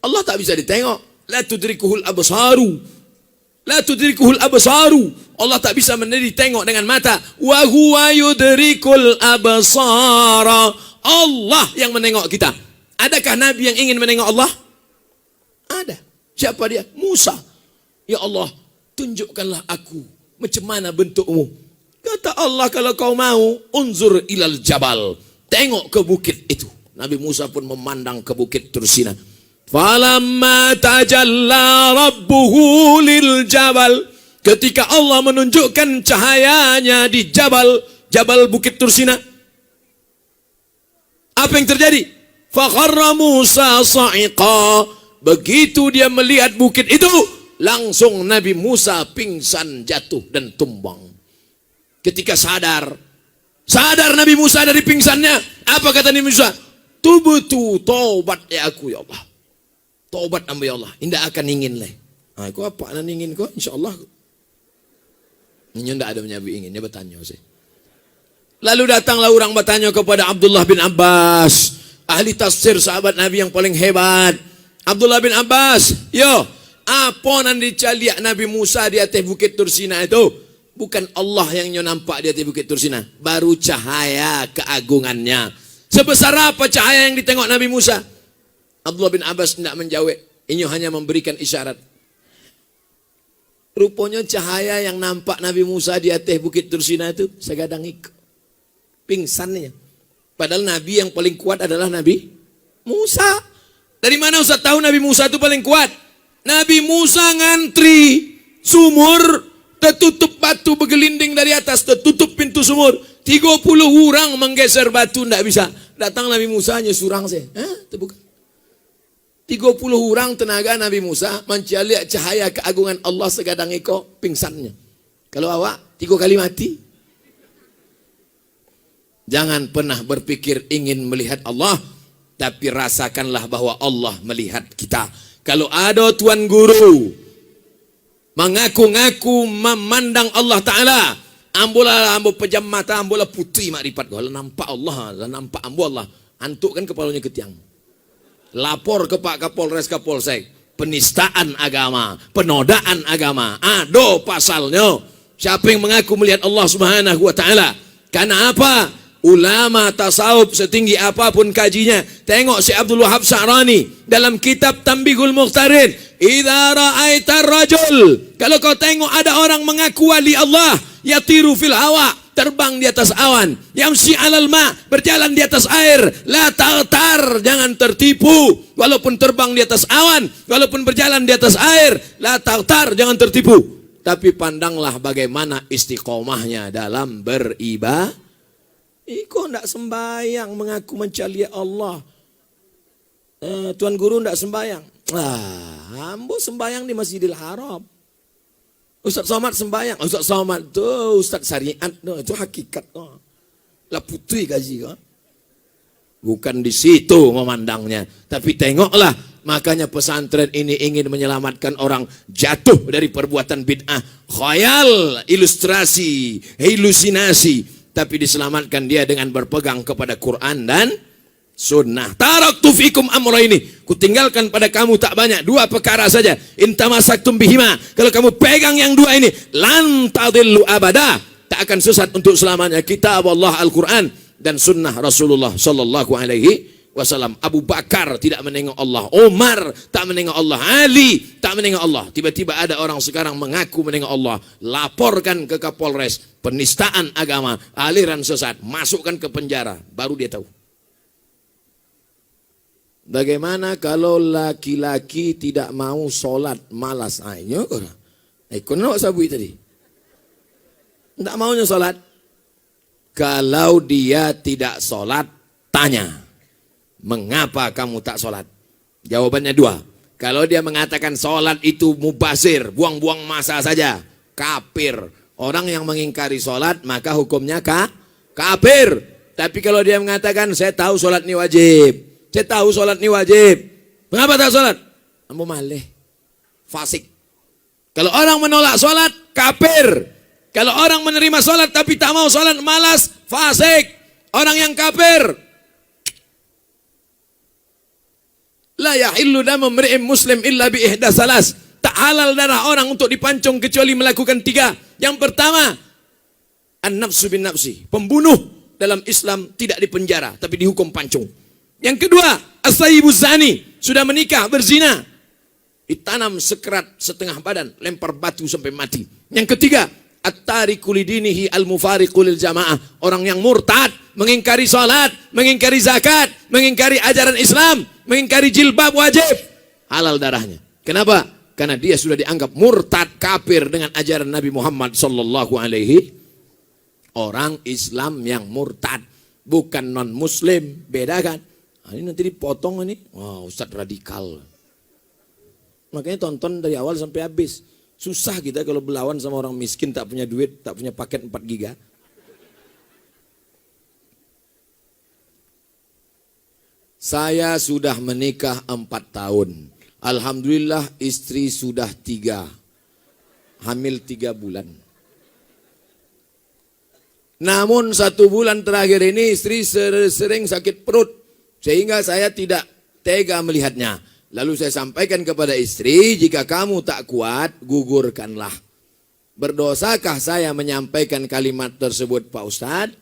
Allah tak bisa ditengok. La tudrikuhul absaru. La tudrikuhul absaru. Allah tak bisa ditengok dengan mata. Wa huwa yudrikul absara. Allah yang menengok kita. Adakah Nabi yang ingin menengok Allah? Ada. Siapa dia? Musa. Ya Allah, tunjukkanlah aku macam mana bentukmu. Kata Allah, kalau kau mau, unzur ilal jabal. Tengok ke bukit itu. Nabi Musa pun memandang ke bukit Tursina. Falamma tajalla rabbuhu lil jabal. Ketika Allah menunjukkan cahayanya di Jabal Bukit Tursina. Apa yang terjadi? Fakharra Musa sa'iqa. Begitu dia melihat bukit itu, langsung Nabi Musa pingsan, jatuh dan tumbang. Ketika sadar Nabi Musa dari pingsannya, apa kata Nabi Musa? Tubtu, taubat ya aku ya Allah. Taubat amba ya Allah, indah akan ingin leh. Ah, aku apa nan ingin ko? Insyaallah. Ini ndak ada menyabi ingin, dia bertanya sih. Lalu datanglah orang bertanya kepada Abdullah bin Abbas, ahli tafsir sahabat Nabi yang paling hebat. Abdullah bin Abbas, yo, apa nan dicaliak Nabi Musa di atas bukit Tursina itu? Bukan Allah yang nampak di atas bukit Tursina, baru cahaya keagungannya. Sebesar apa cahaya yang ditengok Nabi Musa? Abdullah bin Abbas tidak menjawab, ini hanya memberikan isyarat. Rupanya cahaya yang nampak Nabi Musa di atas bukit Tursina itu segadang ikut. Pingsannya. Padahal Nabi yang paling kuat adalah Nabi Musa. Dari mana Ustaz tahu Nabi Musa itu paling kuat? Nabi Musa ngantri sumur, tertutup batu bergelinding dari atas, tertutup pintu sumur. 30 orang menggeser batu, tidak bisa. Datang Nabi Musa hanya surang saya. Terbuka. 30 orang tenaga Nabi Musa mencari cahaya keagungan Allah segadang iko pingsannya. Kalau awak 3 kali mati. Jangan pernah berpikir ingin melihat Allah, tapi rasakanlah bahwa Allah melihat kita. Kalau ada tuan guru mengaku-ngaku memandang Allah Ta'ala, ambola pejam mata, ambola putih makrifat. Kalau nampak Allah, nampak ambo Allah, antuk kan kepalanya ke tiang. Lapor ke Pak Kapolres Kapolsek, penistaan agama, penodaan agama, ado pasalnya. Siapa yang mengaku melihat Allah Subhanahu wa Ta'ala? Karena apa? Ulama tasawuf setinggi apapun kajinya, tengok si Abdul Wahab Sa'rani dalam kitab Tanbihul Mukhtarin, idza ra'aitar rajul, kalau kau tengok ada orang mengaku wali Allah, yatiru fil hawa, terbang di atas awan, yamsi alal ma, berjalan di atas air, la ta'tar, jangan tertipu. Walaupun terbang di atas awan, walaupun berjalan di atas air, la ta'tar, jangan tertipu. Tapi pandanglah bagaimana istiqomahnya dalam beribadah. Iko ndak sembayang mengaku mencari Allah. Tuan guru ndak sembayang. Ambo sembayang di Masjidil Haram. Ustaz Somad sembayang. Ustaz Somad tuh Ustaz syariat tuh, itu hakikat tuh. Lah putih gaji kan. Bukan di situ memandangnya, tapi tengoklah. Makanya pesantren ini ingin menyelamatkan orang jatuh dari perbuatan bid'ah, khayal, ilustrasi, halusinasi. Tapi diselamatkan dia dengan berpegang kepada Quran dan sunnah. Taraktu fikum amrayni, kutinggalkan pada kamu tak banyak 2 perkara saja. Intamasaktum bihima, kalau kamu pegang yang 2 ini, lan tadillu abada, tak akan sesat untuk selamanya. Kitab Allah Al-Quran dan sunnah Rasulullah sallallahu alaihi wasallam. Abu Bakar tidak menengok Allah, Umar tak menengok Allah, Ali tak menengok Allah. Tiba-tiba ada orang sekarang mengaku menengok Allah, laporkan ke Kapolres, penistaan agama, aliran sesat, masukkan ke penjara, baru dia tahu. Bagaimana kalau laki-laki tidak mau sholat, malas? Ayo, kenapa sabui tadi? Tidak maunya sholat. Kalau dia tidak sholat, tanya, mengapa kamu tak sholat? Jawabannya 2. Kalau dia mengatakan sholat itu mubazir, buang-buang masa saja, kafir. Orang yang mengingkari sholat maka hukumnya kafir. Tapi kalau dia mengatakan saya tahu sholat ini wajib, saya tahu sholat ini wajib, mengapa tak sholat? Ambo malih, fasik. Kalau orang menolak sholat, kafir. Kalau orang menerima sholat tapi tak mau sholat, malas, fasik. Orang yang kafir. La yahillu damu mri'in muslim illa bi ihda salas. Tak halal darah orang untuk dipancung kecuali melakukan 3. Yang pertama, an-nafsu bin nafsi. Pembunuh dalam Islam tidak dipenjara, tapi dihukum pancung. Yang kedua, as-sayyibu zani. Sudah menikah, berzina. Ditanam sekerat setengah badan, lempar batu sampai mati. Yang ketiga, at-tariku lidinihi al-mufariqu lil jamaah. Orang yang murtad, mengingkari salat, mengingkari zakat, mengingkari ajaran Islam, mengingkari jilbab wajib. Halal darahnya. Kenapa? Karena dia sudah dianggap murtad, kafir dengan ajaran Nabi Muhammad sallallahu alaihi. Orang Islam yang murtad, bukan non muslim, beda kan? Ini nanti dipotong ini. Wah, Ustadz radikal. Makanya tonton dari awal sampai habis. Susah kita kalau berlawan sama orang miskin, tak punya duit, tak punya paket 4 giga. Saya sudah menikah 4 tahun. Alhamdulillah istri sudah 3. Hamil 3 bulan. Namun 1 bulan terakhir ini istri sering sakit perut. Sehingga saya tidak tega melihatnya. Lalu saya sampaikan kepada istri, jika kamu tak kuat, gugurkanlah. Berdosakah saya menyampaikan kalimat tersebut, Pak Ustadz?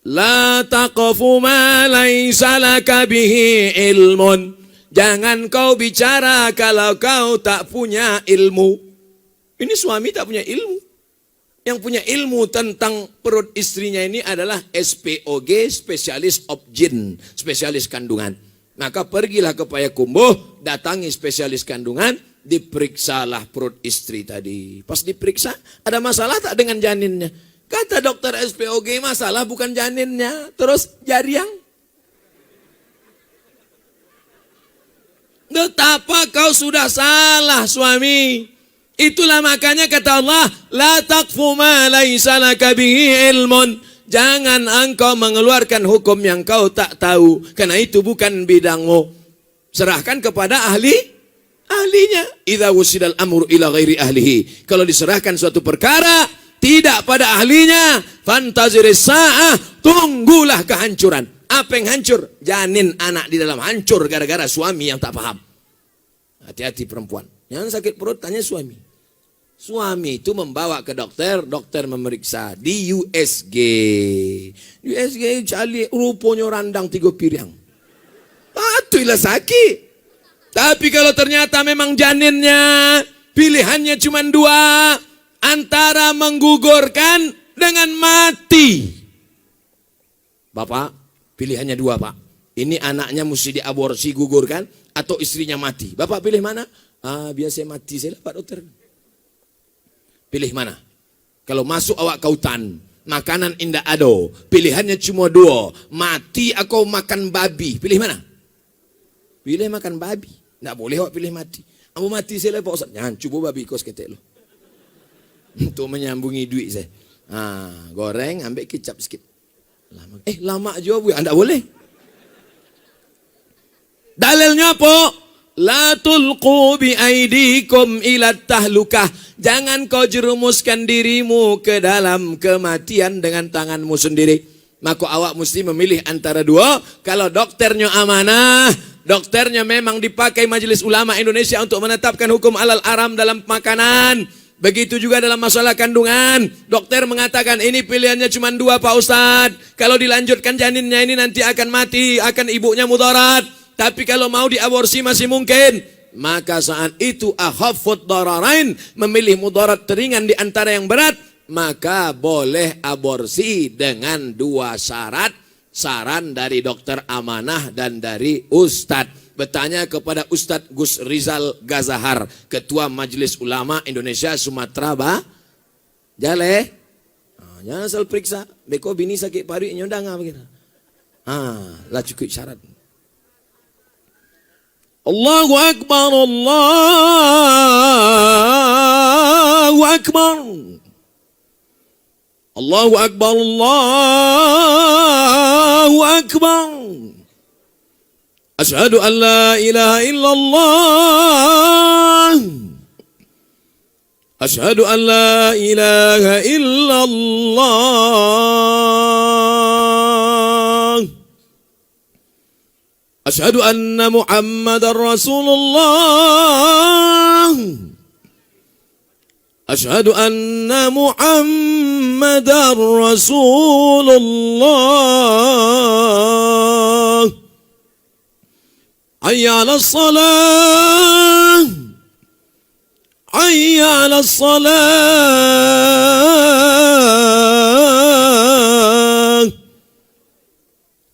La taqfu ma laysa laka bihi ilmun. Jangan kau bicara kalau kau tak punya ilmu. Ini suami tak punya ilmu. Yang punya ilmu tentang perut istrinya ini adalah SPOG, spesialis obgyn, spesialis kandungan. Maka pergilah ke Payakumbuh, datangi spesialis kandungan, diperiksalah perut istri tadi. Pas diperiksa, ada masalah tak dengan janinnya? Kata dokter SPOG, masalah bukan janinnya, terus jariang. Betapa kau sudah salah suami. Itulah makanya kata Allah, la taqfu ma laysa laka bihi ilmun. Jangan engkau mengeluarkan hukum yang kau tak tahu, karena itu bukan bidangmu. Serahkan kepada ahlinya. Idza wusidal amru ila ghairi ahlihi. Kalau diserahkan suatu perkara tidak pada ahlinya, fantaziris sa'ah, tunggulah kehancuran. Apa yang hancur? Janin anak di dalam hancur gara-gara suami yang tak paham. Hati-hati perempuan. Yang sakit perut tanya suami. Suami itu membawa ke dokter, dokter memeriksa di USG. USG cali rupanya randang 3 piring. Patuhilah sakit. Tapi kalau ternyata memang janinnya, pilihannya cuma 2. Antara menggugurkan dengan mati. Bapak, pilihannya 2, Pak. Ini anaknya mesti diaborsi, gugurkan, atau istrinya mati. Bapak pilih mana? Biasa mati saya lah, Pak Dokter. Pilih mana? Kalau masuk awak kautan, makanan indah ado, pilihannya cuma 2. Mati atau makan babi. Pilih mana? Pilih makan babi. Tidak boleh awak pilih mati. Kamu mati saya lah, Pak Ustaz. Jangan, coba babi kos ketek lo. Untuk menyambungi duit saya. Goreng, ambil kecap sikit. Lama juga bu, anda boleh. Dalilnya apa? La tulqu bi aidikum ila tahlukah. Jangan kau jerumuskan dirimu ke dalam kematian dengan tanganmu sendiri. Maka awak mesti memilih antara 2. Kalau dokternya amanah, dokternya memang dipakai Majelis Ulama Indonesia untuk menetapkan hukum halal haram dalam makanan. Begitu juga dalam masalah kandungan. Dokter mengatakan ini pilihannya cuma 2, Pak Ustadz. Kalau dilanjutkan janinnya ini nanti akan mati, akan ibunya mudarat. Tapi kalau mau diaborsi masih mungkin. Maka saat itu akhafud dararain, memilih mudarat teringan di antara yang berat, maka boleh aborsi dengan 2 syarat. Saran dari dokter amanah dan dari Ustadz. Bertanya kepada Ustadz Gus Rizal Gazahar, Ketua Majelis Ulama Indonesia Sumatera Jale. Jangan asal periksa. Beko bini sakit paru nyondang apa kira. Lah cukup syarat. Allahu Akbar, Allahu Akbar. Allahu Akbar, Allahu Akbar. Asyhadu an la ilaha illallah. Asyhadu an la ilaha illallah. Asyhadu anna Muhammadar Rasulullah. Asyhadu anna Muhammadar Rasulullah. Hayya 'alas salah. Hayya 'alas salah.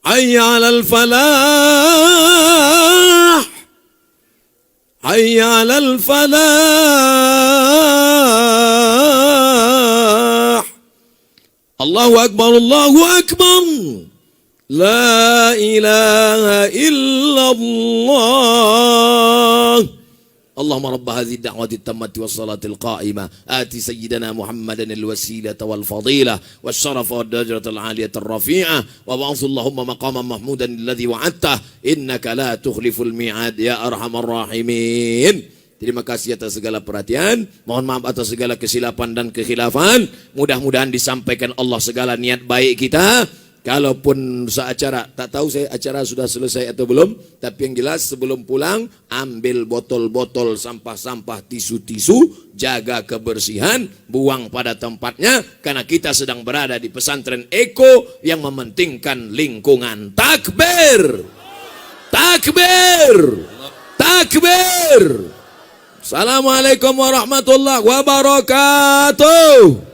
Hayya 'alal falah. Hayya 'alal falah. Allahu akbar, Allahu akbar. La ilaha illallah. Allahumma rabb hadhihi ad-da'wati at-tammati was-salati al-qa'imah ati sayyidina Muhammadan al-wasilata wal-fadilah wasyarafa wad-darajata al-'aliyata ar-rafi'ah wa ba'ath Allahumma maqaman mahmudan alladhi wa'adtah innaka la tukhliful mi'ad ya arhamar rahimin. Terima kasih atas segala perhatian. Mohon maaf atas segala kesilapan dan kekhilafan. Mudah-mudahan disampaikan Allah segala niat baik kita. Kalaupun seacara, tak tahu saya acara sudah selesai atau belum, tapi yang jelas sebelum pulang ambil botol-botol sampah-sampah, tisu-tisu, jaga kebersihan, buang pada tempatnya, karena kita sedang berada di pesantren Eko yang mementingkan lingkungan. Takbir! Takbir! Takbir! Assalamualaikum warahmatullahi wabarakatuh.